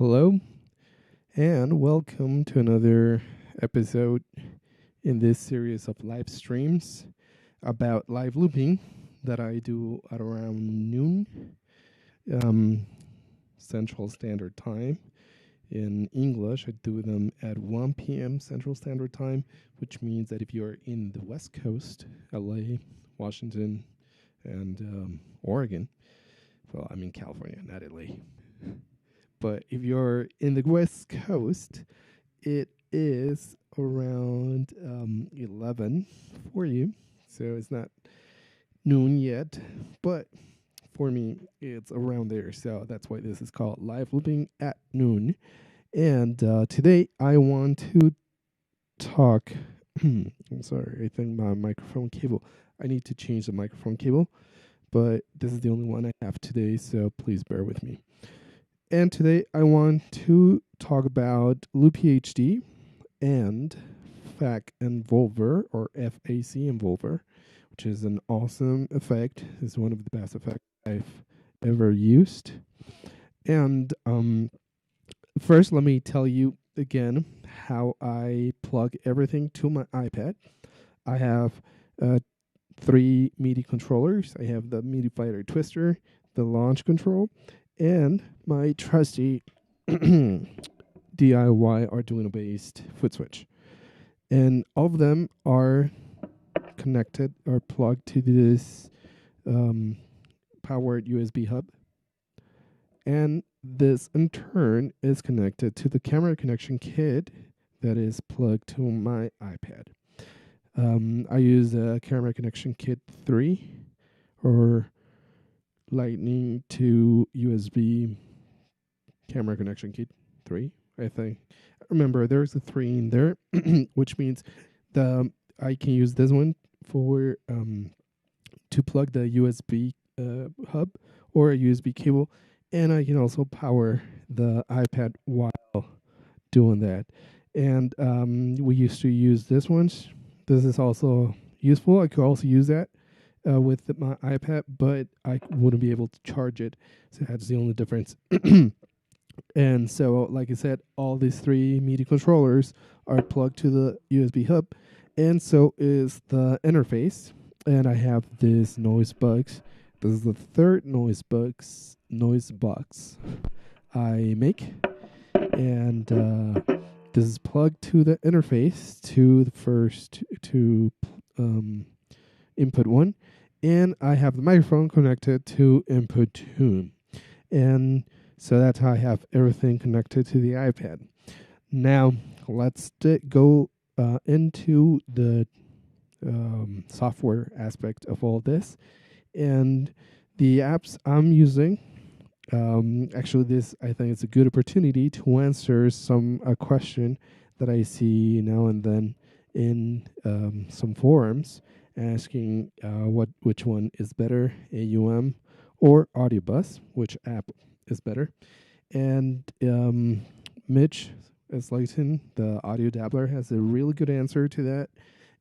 Hello, and welcome to another episode in this series of live streams about live looping that I do at around noon um, Central Standard Time. In English, I do them at 1 p.m. Central Standard Time, which means that if you're in the West Coast, LA, Washington, and Oregon, well, I'm in California, not LA. But if you're in the West Coast, it is around 11 for you. So it's not noon yet, but for me, it's around there. So that's why this is called live looping at noon. And today I want to talk. I'm sorry, I think my microphone cable, I need to change the microphone cable, but this is the only one I have today. So please bear with me. And today I want to talk about Loopy HD and FAC envolver or FAC envolver, which is an awesome effect. It's one of the best effects I've ever used. And first, let me tell you again how I plug everything to my iPad. I have 3 MIDI controllers. I have the MIDI Fighter Twister, the launch control, and my trusty DIY Arduino-based foot switch. And all of them are connected or plugged to this powered USB hub. And this, in turn, is connected to the camera connection kit that is plugged to my iPad. I use a camera connection kit 3 or Lightning to USB camera connection kit 3, I think. Remember, there's a 3 in there, which means I can use this one for to plug the USB hub or a USB cable, and I can also power the iPad while doing that. And we used to use this one. This is also useful. I could also use that with my iPad, but I wouldn't be able to charge it. So that's the only difference. And so, like I said, all these 3 MIDI controllers are plugged to the USB hub, and so is the interface. And I have this noise box. This is the third noise box I make, and this is plugged to the interface to the first to input 1, and I have the microphone connected to input 2, and so that's how I have everything connected to the iPad. Now let's go into the software aspect of all this, and the apps I'm using. Actually, this, I think, is a good opportunity to answer some question that I see now and then in some forums, asking which one is better, AUM or Audiobus, which app is better. And Mitch Slayton, the audio dabbler, has a really good answer to that.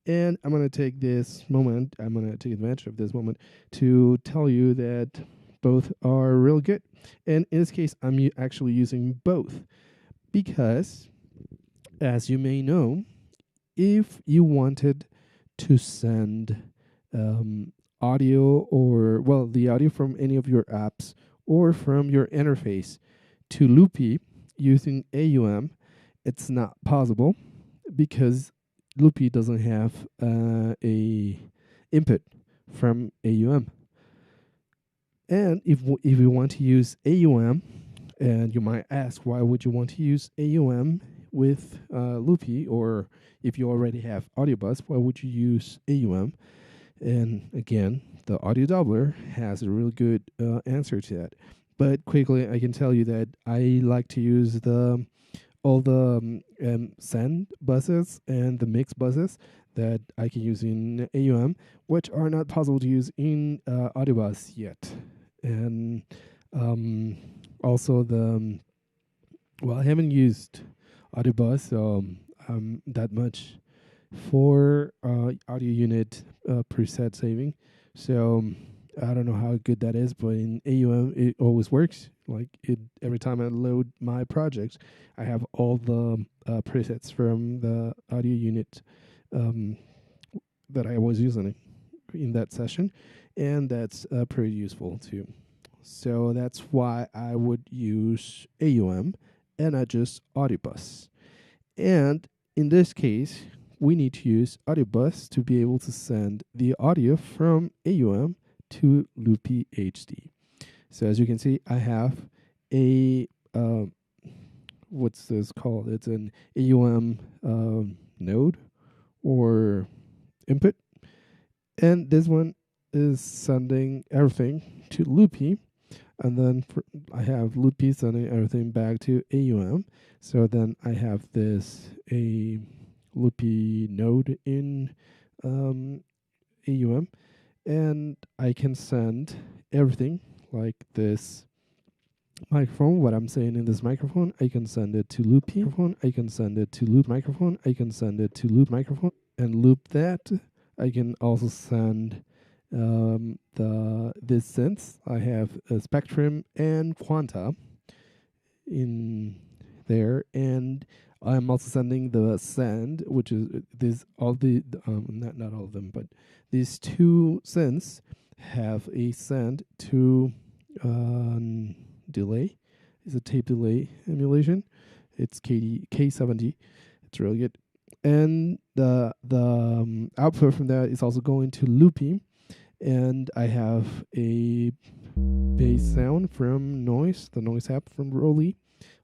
And I'm going to take advantage of this moment to tell you that both are real good. And in this case, I'm actually using both because, as you may know, if you wanted to send audio the audio from any of your apps or from your interface to Loopy using AUM, it's not possible because Loopy doesn't have a input from AUM. And if you want to use AUM, and you might ask, why would you want to use AUM with Loopy, or if you already have Audiobus, why would you use AUM? And again, the audio doubler has a really good answer to that. But quickly, I can tell you that I like to use all the send buses and the mix buses that I can use in AUM, which are not possible to use in Audiobus yet. And also I haven't used Audiobus that much for audio unit preset saving. So I don't know how good that is, but in AUM it always works. Like it every time I load my projects, I have all the presets from the audio unit um, that I was using in that session, and that's pretty useful too. So that's why I would use AUM and not just Audibus. And in this case, we need to use Audibus to be able to send the audio from AUM to Loopy HD. So as you can see, I have a what's this called? It's an AUM node or input, and this one is sending everything to Loopy, and then I have Loopy sending everything back to AUM. So then I have this a Loopy node in AUM, and I can send everything like this microphone. What I'm saying in this microphone, I can send it to Loopy microphone. I can send it to Loop microphone. I can send it to Loop microphone and loop that. I can also send this synth. I have a Spectrum and Quanta in there, and I'm also sending the send, which is this all the not all of them, but these two synths have a send to delay. It's a tape delay emulation. It's K70. It's really good. And the output from that is also going to Loopy, and I have a bass sound from Noise, the Noise app from Rolly,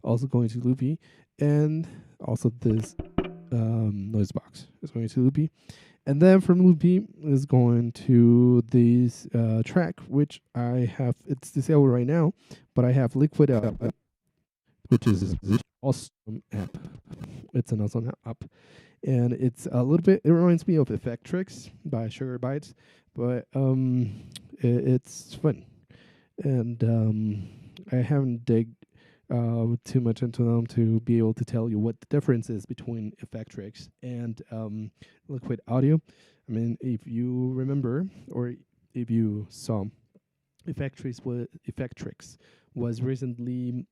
also going to Loopy, and also this noise box is going to Loopy, and then from Loopy is going to this track, which I have. It's disabled right now, but I have Liquid app, which is this awesome app. It's an awesome app. And it's a little bit. It reminds me of Effectrix by Sugar Bytes, but it's fun, and I haven't dig too much into them to be able to tell you what the difference is between Effectrix and Liquid Audio. I mean, if you remember or if you saw, Effectrix was recently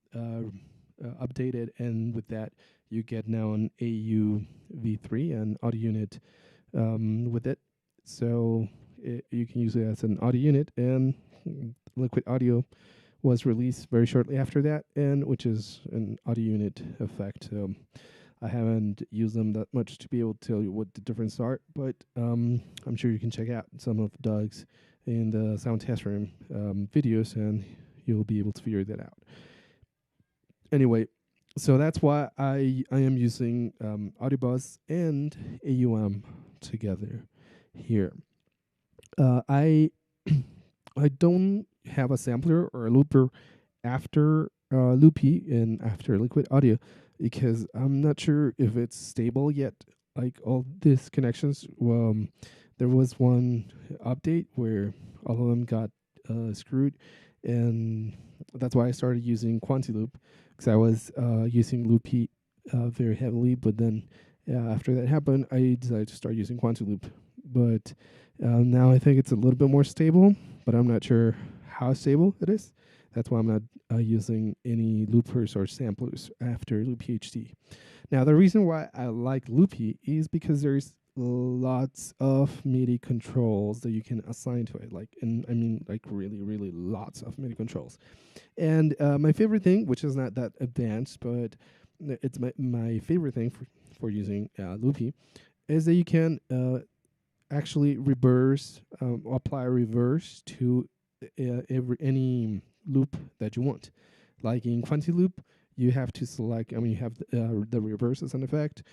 updated, and with that you get now an AU V3 and audio unit with it. So you can use it as an audio unit, and Liquid Audio was released very shortly after that, and which is an audio unit effect. I haven't used them that much to be able to tell you what the differences are, but I'm sure you can check out some of Doug's in the sound test room videos, and you'll be able to figure that out. Anyway, so that's why I am using Audibus and AUM together here. I I don't have a sampler or a looper after Loopy and after Liquid Audio, because I'm not sure if it's stable yet. Like all these connections, there was one update where all of them got screwed, and that's why I started using QuantiLoop, because I was using Loopy very heavily, but then after that happened, I decided to start using QuantiLoop. But now I think it's a little bit more stable, but I'm not sure how stable it is. That's why I'm not using any loopers or samplers after Loopy HD. Now, the reason why I like Loopy is because there's lots of MIDI controls that you can assign to it. Like, and I mean, like really, really lots of MIDI controls. And my favorite thing, which is not that advanced, but it's my favorite thing for using Loopy, is that you can actually reverse, apply reverse to any loop that you want. Like in QuantiLoop, you have to select, I mean, you have the reverse as an effect,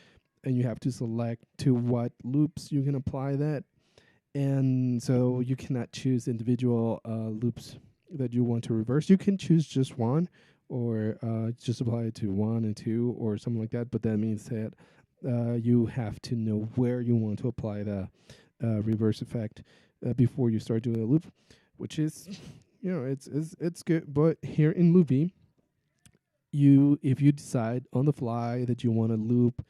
and you have to select to what loops you can apply that. And so you cannot choose individual loops that you want to reverse. You can choose just one, or just apply it to 1 and 2 or something like that. But that means that you have to know where you want to apply the reverse effect before you start doing a loop, which is, it's good. But here in Loopy, if you decide on the fly that you want to loop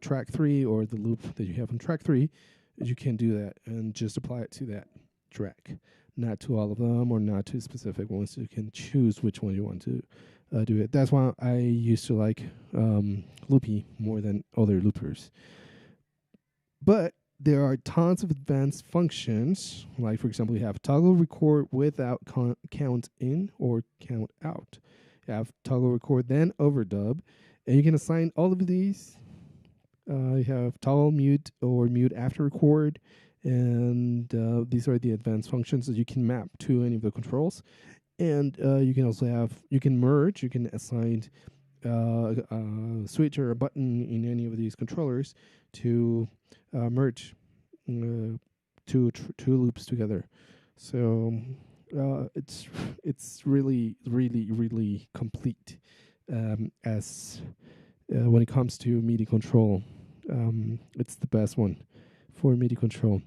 track 3 or the loop that you have on track 3, you can do that and just apply it to that track. not to all of them or not to specific ones. You can choose which one you want to do it. That's why I used to like Loopy more than other loopers. But there are tons of advanced functions, like for example, you have toggle record without count in or count out. You have toggle record, then overdub, and you can assign all of these. You have toggle mute or mute after record, and these are the advanced functions that you can map to any of the controls. And you can also you can merge, you can assign a switch or a button in any of these controllers to merge two loops together. So it's really complete as when it comes to MIDI control. It's the best one for MIDI control.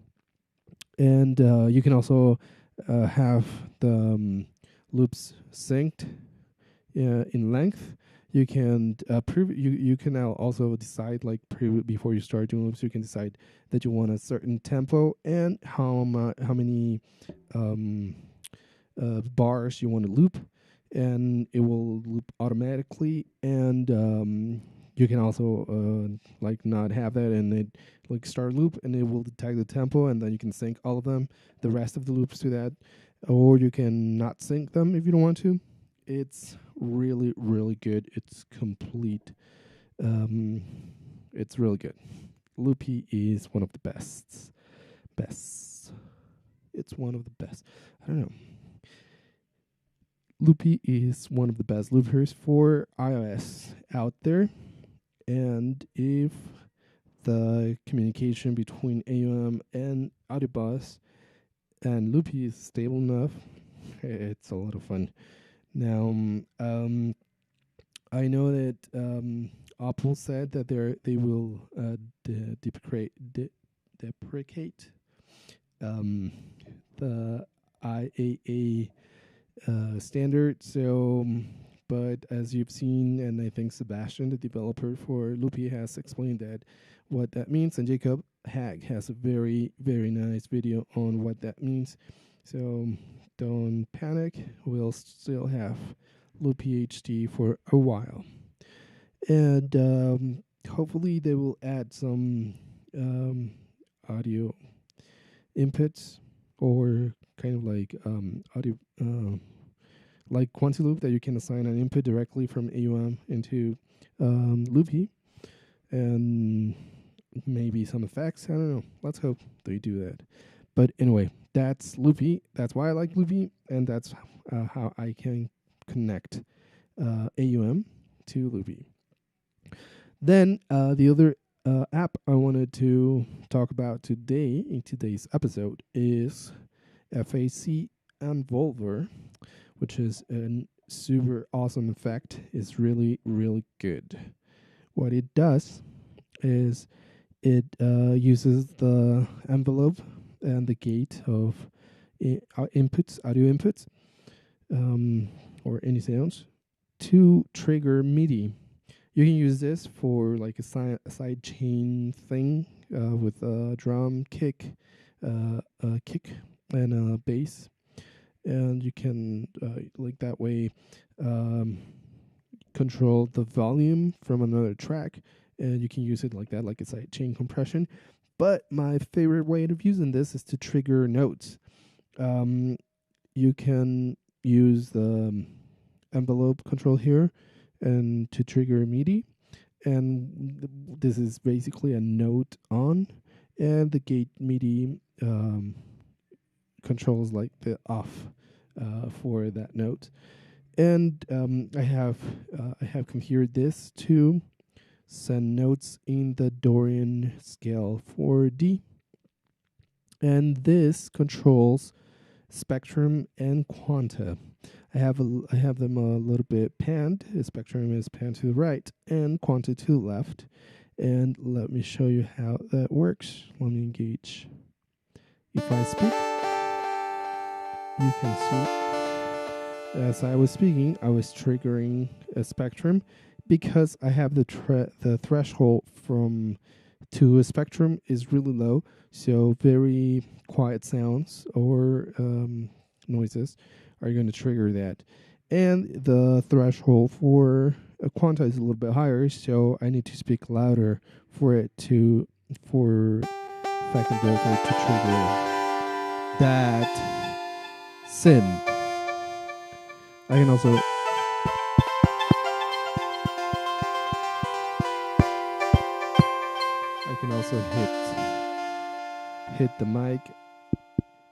And you can also have the loops synced in length. You can you can now also decide, like before you start doing loops, you can decide that you want a certain tempo and how many bars you want to loop, and it will loop automatically. And you can also like not have that, and it like start loop, and it will detect the tempo, and then you can sync all of them, the rest of the loops to that, or you can not sync them if you don't want to. It's really good. It's complete. It's really good. Loopy is one of the best. It's one of the best. I don't know. Loopy is one of the best loopers for iOS out there. And if the communication between AUM and Audiobus and Loopy is stable enough, it's a lot of fun. Now, I know that Apple said that they will deprecate the IAA standard. So, but as you've seen, and I think Sebastian, the developer for Loopy, has explained that what that means, and Jacob Hag has a very nice video on what that means. So don't panic. We'll still have Loopy HD for a while. And hopefully they will add some audio inputs, or kind of like audio like Quantiloop, that you can assign an input directly from AUM into Loopy, and maybe some effects. I don't know. Let's hope they do that. But anyway, that's Loopy. That's why I like Loopy, and that's how I can connect AUM to Loopy. Then the other app I wanted to talk about today in today's episode is FAC envolver, which is a super awesome effect. It's really good. What it does is it uses the envelope and the gate of inputs, audio inputs, or any sounds, to trigger MIDI. You can use this for like a side chain thing with a drum kick, kick, and a bass, and you can like that way control the volume from another track, and you can use it like that, like a side chain compression. But my favorite way of using this is to trigger notes. You can use the envelope control here and to trigger MIDI, and this is basically a note on, and the gate MIDI controls like the off for that note. And I have configured this to send notes in the Dorian scale for D, and this controls spectrum and quanta. I have them a little bit panned. The spectrum is panned to the right and quanta to the left. And let me show you how that works. Let me engage. If I speak, you can see as I was speaking, I was triggering a spectrum, because I have the threshold from to a spectrum is really low. So very quiet sounds or noises are going to trigger that. And the threshold for a quanta is a little bit higher, so I need to speak louder for fact envolver to trigger that sim. I can also hit the mic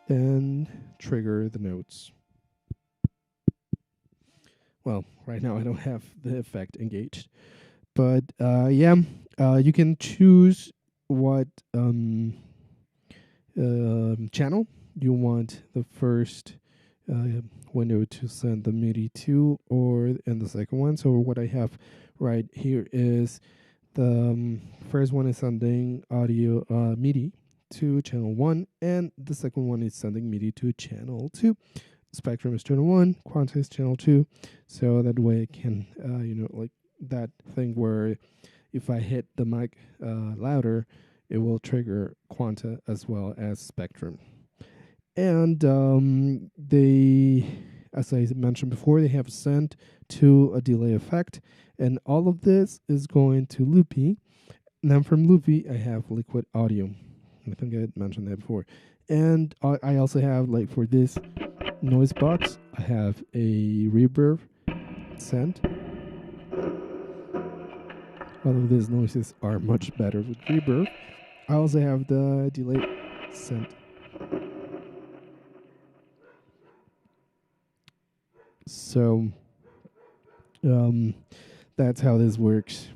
and trigger the notes. Well, right now I don't have the effect engaged, but you can choose what channel you want the first window to send the MIDI to, and the second one. So what I have right here is the first one is sending audio MIDI to channel 1, and the second one is sending MIDI to channel 2. Spectrum is channel 1, quanta is channel 2. So that way it can, like that thing where if I hit the mic louder, it will trigger quanta as well as spectrum. And they, as I mentioned before, they have sent to a delay effect. And all of this is going to Loopy. And then from Loopy, I have liquid audio. I think I mentioned that before. And I also have, like, for this noise box, I have a reverb sent. All of these noises are much better with reverb. I also have the delay sent. So that's how this works.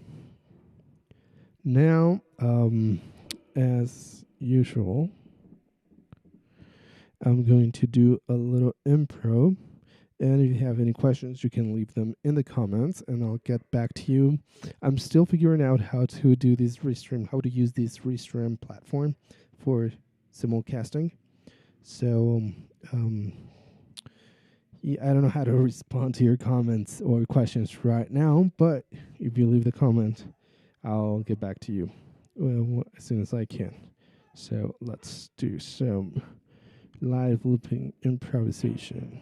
Now, as usual, I'm going to do a little improv. And if you have any questions, you can leave them in the comments and I'll get back to you. I'm still figuring out how to do this restream, how to use this restream platform for simulcasting. So I don't know how to respond to your comments or questions right now, but if you leave the comment, I'll get back to you as soon as I can. So let's do some live looping improvisation.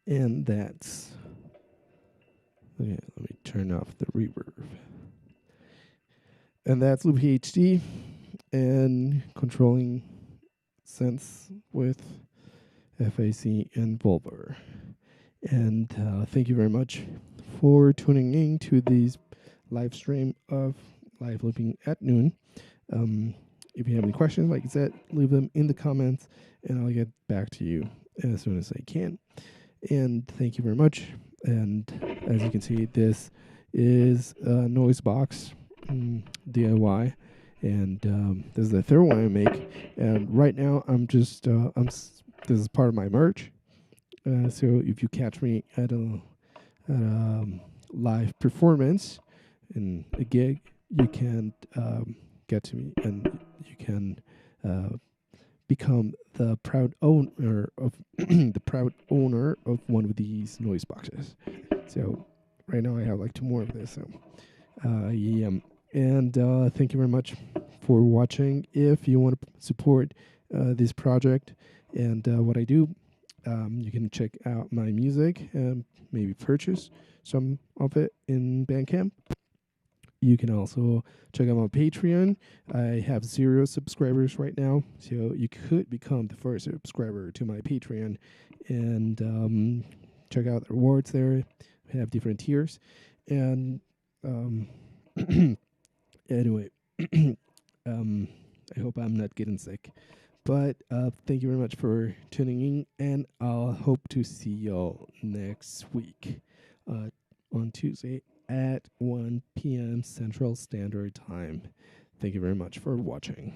And that's, okay, let me turn off the reverb. And that's Loopy HD and controlling sense with FAC envolver. And thank you very much for tuning in to this live stream of live looping at noon. If you have any questions, like I said, leave them in the comments and I'll get back to you as soon as I can. And thank you very much. And as you can see, this is a noise box DIY. And this is the third one I make. And right now, this is part of my merch. So if you catch me at a live performance in a gig, you can get to me and you can become the proud owner of one of these noise boxes. So right now I have like 2 more of this. So yeah, and thank you very much for watching. If you want to support this project and what I do, you can check out my music and maybe purchase some of it in Bandcamp. You can also check out my Patreon. I have 0 subscribers right now, so you could become the first subscriber to my Patreon and check out the rewards there. We have different tiers. And anyway, I hope I'm not getting sick. But thank you very much for tuning in, and I'll hope to see y'all next week on Tuesday at 1 p.m. Central Standard Time. Thank you very much for watching.